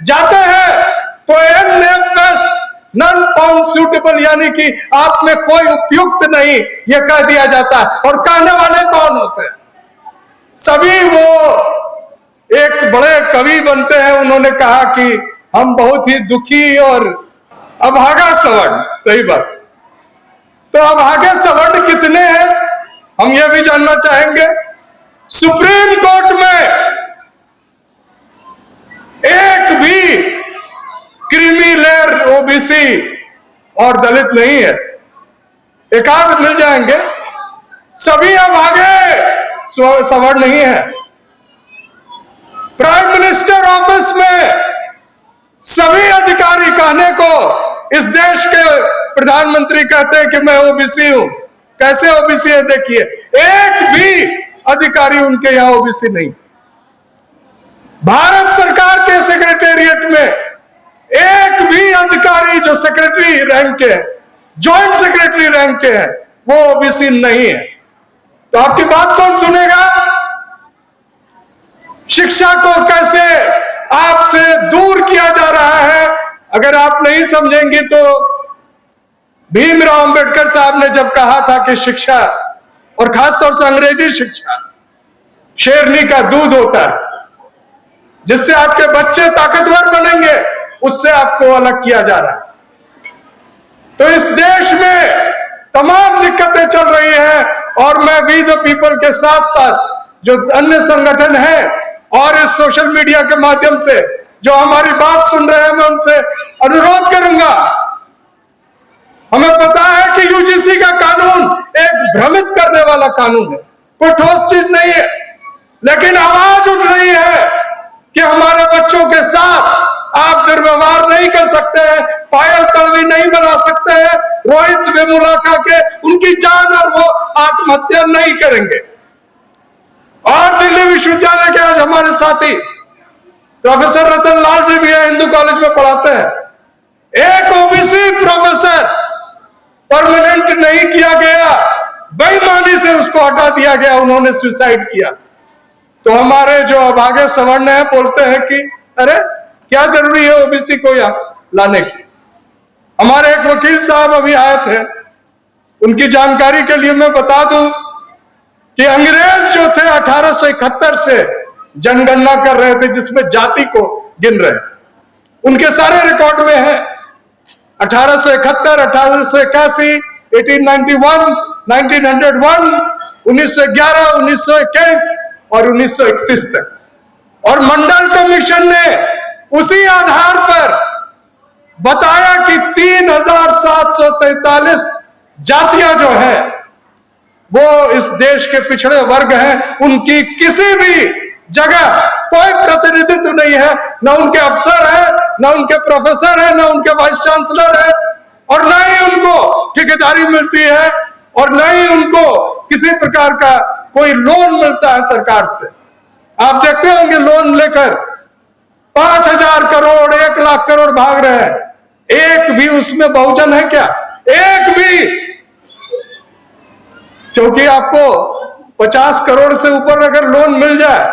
जाते हैं तो NFS नॉन फाउंड सूटेबल, यानी कि आप में कोई उपयुक्त नहीं, यह कह दिया जाता है। और कहने वाले कौन होते हैं? सभी वो एक बड़े कवि बनते हैं। उन्होंने कहा कि हम बहुत ही दुखी और अभागा सवर्ण, सही बात। तो अभागे सवर्ण कितने हैं हम यह भी जानना चाहेंगे। सुप्रीम कोर्ट में एक भी क्रीमी लेयर ओबीसी और दलित नहीं है, एक आध मिल जाएंगे, सभी अभागे सवर्ण नहीं है। प्राइम मिनिस्टर ऑफिस में सभी अधिकारी कहने को इस देश के प्रधानमंत्री कहते हैं कि मैं ओबीसी हूं। कैसे ओबीसी है? देखिए, एक भी अधिकारी उनके यहां ओबीसी नहीं। भारत सरकार के सेक्रेटेरिएट में एक भी अधिकारी जो सेक्रेटरी रैंक के हैं, ज्वाइंट सेक्रेटरी रैंक के हैं, वो ओबीसी नहीं है। तो आपकी बात कौन सुनेगा? शिक्षा को कैसे आपसे दूर किया जा रहा है, अगर आप नहीं समझेंगे तो भीमराव अंबेडकर साहब ने जब कहा था कि शिक्षा, और खासतौर से अंग्रेजी शिक्षा, शेरनी का दूध होता है, जिससे आपके बच्चे ताकतवर बनेंगे, उससे आपको अलग किया जा रहा है। तो इस देश में तमाम दिक्कतें चल रही हैं, और मैं वी द पीपल के साथ साथ जो अन्य संगठन हैं और इस सोशल मीडिया के माध्यम से जो हमारी बात सुन रहे हैं, मैं उनसे अनुरोध करूंगा। हमें पता है कि यूजीसी का कानून एक भ्रमित करने वाला कानून है, कोई ठोस चीज नहीं है, लेकिन आवाज उठ रही है कि हमारे बच्चों के साथ आप दुर्व्यवहार नहीं कर सकते हैं, पायल तड़वी नहीं बना सकते हैं, रोहित वेमुला के उनकी जान और वो आत्महत्या नहीं करेंगे। और दिल्ली विश्वविद्यालय के आज हमारे साथी प्रोफेसर रतन लाल जी भी है, हिंदू कॉलेज में पढ़ाते हैं। एक ओबीसी प्रोफेसर परमानेंट नहीं किया गया, बेईमानी से उसको हटा दिया गया, उन्होंने सुसाइड किया। तो हमारे जो अभागे सवर्ण हैं बोलते हैं कि अरे क्या जरूरी है ओबीसी को यहां लाने की। हमारे एक वकील साहब अभी आए थे, उनकी जानकारी के लिए मैं बता दूं कि अंग्रेज जो थे 1871 से जनगणना कर रहे थे, जिसमें जाति को गिन रहे, उनके सारे रिकॉर्ड में है। 1871, 1881, 1891, 1901, 1911, 1921 और 1931 तक। और मंडल कमीशन ने उसी आधार पर बताया कि 3743 जातियां जो है वो इस देश के पिछड़े वर्ग हैं, उनकी किसी भी जगह कोई प्रतिनिधित्व नहीं है, ना उनके अफसर है, ना उनके प्रोफेसर है, ना उनके वाइस चांसलर है, और ना ही उनको ठेकेदारी मिलती है, और ना ही उनको किसी प्रकार का कोई लोन मिलता है सरकार से। आप देखते होंगे लोन लेकर 5000 करोड़ 1 लाख करोड़ भाग रहे हैं, एक भी उसमें बहुजन है क्या? एक भी? क्योंकि आपको 50 करोड़ से ऊपर अगर लोन मिल जाए,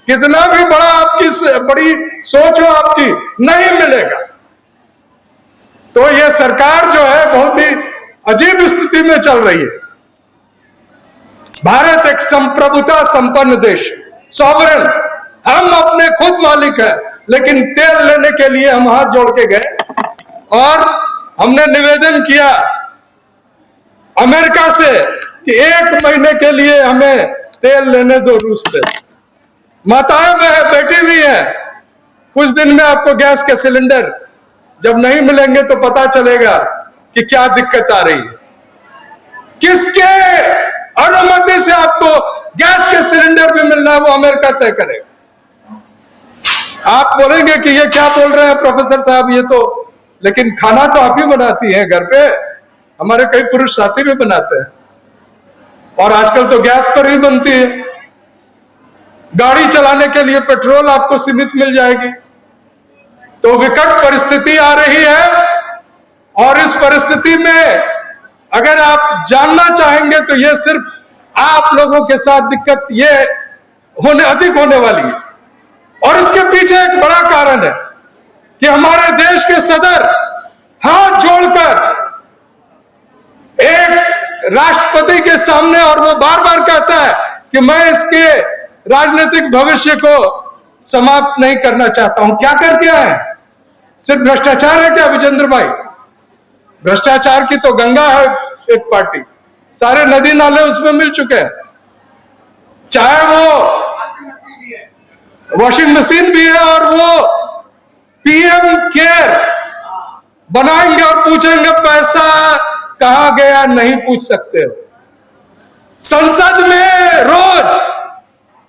कितना भी बड़ा आपकी बड़ी सोच हो आपकी, नहीं मिलेगा। तो यह सरकार जो है बहुत ही अजीब स्थिति में चल रही है। भारत एक संप्रभुता संपन्न देश, सॉवरेन, हम अपने खुद मालिक हैं, लेकिन तेल लेने के लिए हम हाथ जोड़ के गए और हमने निवेदन किया अमेरिका से कि 1 महीने के लिए हमें तेल लेने दो रूस से। माताएं बैठी हुई हैं, कुछ दिन में आपको गैस के सिलेंडर जब नहीं मिलेंगे तो पता चलेगा कि क्या दिक्कत आ रही है। किसके अनुमति से आपको गैस के सिलेंडर भी मिलना है, वो अमेरिका तय करेगा। आप बोलेंगे कि ये क्या बोल रहे हैं प्रोफेसर साहब, ये तो, लेकिन खाना तो आप ही बनाती हैं घर पे, हमारे कई पुरुष साथी भी बनाते हैं, और आजकल तो गैस पर ही बनती है। गाड़ी चलाने के लिए पेट्रोल आपको सीमित मिल जाएगी। तो विकट परिस्थिति आ रही है, और इस परिस्थिति में अगर आप जानना चाहेंगे तो ये सिर्फ आप लोगों के साथ दिक्कत ये अधिक होने वाली है। और इसके पीछे एक बड़ा कारण है, कि हमारे देश के सदर हाथ जोड़कर एक राष्ट्रपति के सामने, और वो बार बार कहता है कि मैं इसके राजनीतिक भविष्य को समाप्त नहीं करना चाहता हूं। क्या करके आए? सिर्फ भ्रष्टाचार है क्या विजेंद्र भाई? भ्रष्टाचार की तो गंगा है एक पार्टी, सारे नदी नाले उसमें मिल चुके हैं। चाहे वो वॉशिंग मशीन भी है, और वो पीएम केयर बनाएंगे और पूछेंगे पैसा कहां गया, नहीं पूछ सकते हो। संसद में रोज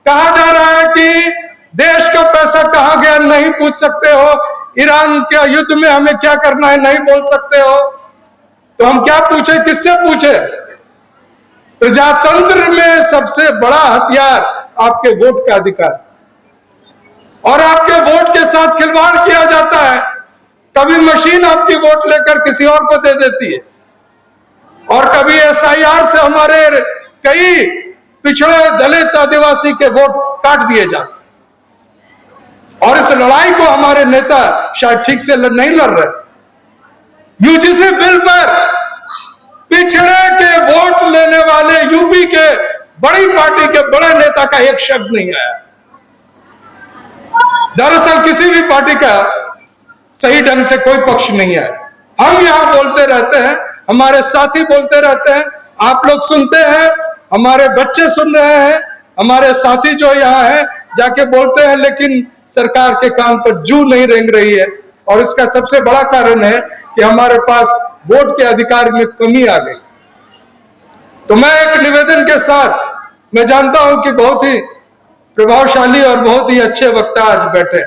कहा जा रहा है कि देश का पैसा कहां गया, नहीं पूछ सकते हो। ईरान के युद्ध में हमें क्या करना है, नहीं बोल सकते हो। तो हम क्या पूछे, किससे पूछे? प्रजातंत्र में सबसे बड़ा हथियार आपके वोट का अधिकार, और आपके वोट के साथ खिलवाड़ किया जाता है। कभी मशीन आपकी वोट लेकर किसी और को दे देती है, और कभी एसआईआर से हमारे कई पिछड़े दलित आदिवासी के वोट काट दिए जाते हैं। और इस लड़ाई को हमारे नेता शायद ठीक से नहीं लड़ रहे। यूजीसी बिल पर पिछड़े के वोट लेने वाले यूपी के बड़ी पार्टी के बड़े नेता का एक शब्द नहीं आया। दरअसल किसी भी पार्टी का सही ढंग से कोई पक्ष नहीं है। हम यहां बोलते रहते हैं, हमारे साथी बोलते रहते हैं, आप लोग सुनते हैं, हमारे बच्चे सुन रहे हैं, हमारे साथी जो यहाँ है जाके बोलते हैं, लेकिन सरकार के काम पर जू नहीं रेंग रही है। और इसका सबसे बड़ा कारण है कि हमारे पास वोट के अधिकार में कमी आ गई। तो मैं एक निवेदन के साथ, मैं जानता हूं कि बहुत ही प्रभावशाली और बहुत ही अच्छे वक्ता आज बैठे,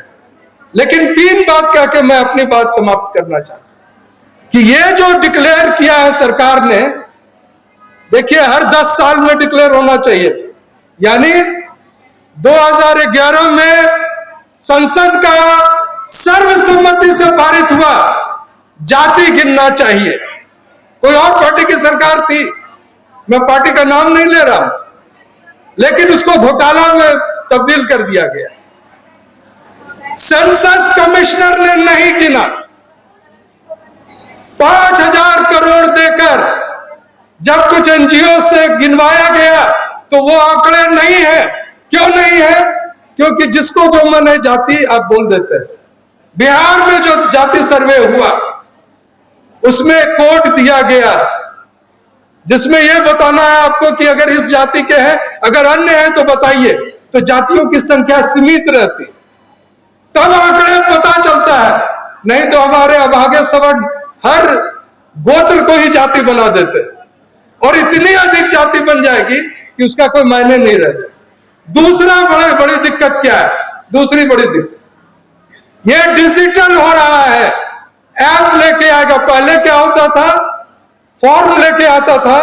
लेकिन तीन बात कह के मैं अपनी बात समाप्त करना चाहता हूं कि ये जो डिक्लेयर किया है सरकार ने, देखिए हर 10 साल में डिक्लेयर होना चाहिए था। यानी 2011 में संसद का सर्वसम्मति से पारित हुआ, जाति गिनना चाहिए। कोई और पार्टी की सरकार थी, मैं पार्टी का नाम नहीं ले रहा, लेकिन उसको घोटाला में तब्दील कर दिया गया। सेंसस कमिश्नर ने नहीं गिना, 5,000 करोड़ देकर जब कुछ एनजीओ से गिनवाया गया तो वो आंकड़े नहीं है। क्यों नहीं है? क्योंकि जिसको जो मन है जाति आप बोल देते हैं। बिहार में जो जाति सर्वे हुआ उसमें कोड दिया गया जिसमें यह बताना है आपको कि अगर इस जाति के हैं, अगर अन्य हैं तो बताइए। तो जातियों की संख्या सीमित रहती, तब आंकड़े पता चलता है। नहीं तो हमारे अभागे सवर्ण हर गोत्र को ही जाति बना देते, और इतनी अधिक जाति बन जाएगी कि उसका कोई मायने नहीं रह जाए। दूसरा बड़ी दिक्कत क्या है? दूसरी बड़ी दिक्कत ये डिजिटल हो रहा है, ऐप लेके आएगा। पहले क्या होता था, फॉर्म लेके आता था,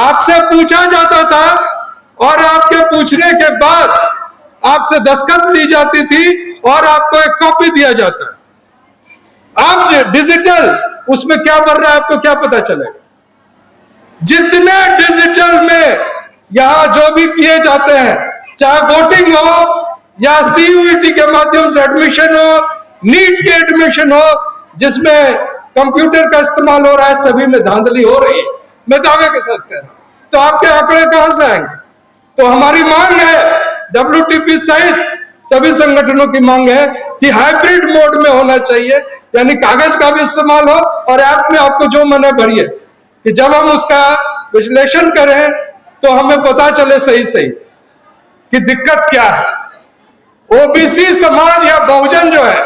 आपसे पूछा जाता था, और आपके पूछने के बाद आपसे दस्तखत ली जाती थी और आपको एक कॉपी दिया जाता है। आप डिजिटल उसमें क्या बढ़ रहा है आपको क्या पता चलेगा? जितने डिजिटल में यहां जो भी किए जाते हैं, चाहे वोटिंग हो या सीयूईटी के माध्यम से एडमिशन हो, नीट के एडमिशन हो जिसमें कंप्यूटर का इस्तेमाल हो रहा है, सभी में धांधली हो रही है। मैं दावे के साथ कह रहा हूं। तो आपके आंकड़े कहां से आएंगे? तो हमारी मांग है, डब्ल्यूटीपी सहित सभी संगठनों की मांग है कि हाइब्रिड मोड में होना चाहिए, यानी कागज का भी इस्तेमाल हो और ऐप में आपको जो मन है भरिए, कि जब हम उसका विश्लेषण करें तो हमें पता चले सही सही कि दिक्कत क्या है। ओबीसी समाज या बहुजन जो है,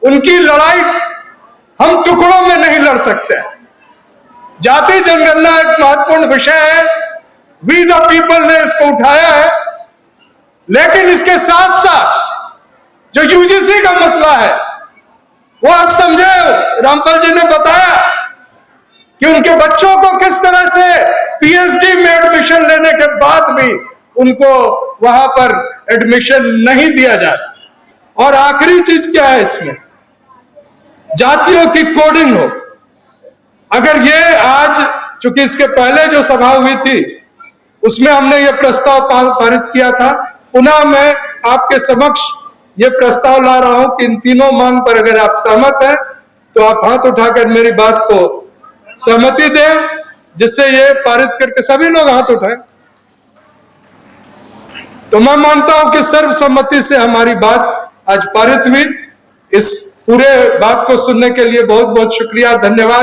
उनकी लड़ाई हम टुकड़ों में नहीं लड़ सकते। जाति जनगणना एक महत्वपूर्ण विषय है, वी द पीपल ने इसको उठाया है, लेकिन इसके साथ साथ जो यूजीसी का मसला है वो आप समझे, रामफल जी ने बताया कि उनके बच्चों को किस तरह से पीएचडी में एडमिशन लेने के बाद भी उनको वहां पर एडमिशन नहीं दिया जाता। और आखिरी चीज क्या है इसमें, जातियों की कोडिंग हो। अगर ये आज, चूंकि इसके पहले जो सभा हुई थी उसमें हमने ये प्रस्ताव पारित किया था, पुनः मैं आपके समक्ष ये प्रस्ताव ला रहा हूं कि इन तीनों मांग पर अगर आप सहमत हैं तो आप हाथ उठाकर मेरी बात को सहमति दें, जिससे ये पारित करके सभी लोग हाथ उठाएं। तो मैं मानता हूं कि सर्वसम्मति से हमारी बात आज पारित हुई। इस पूरे बात को सुनने के लिए बहुत बहुत शुक्रिया, धन्यवाद।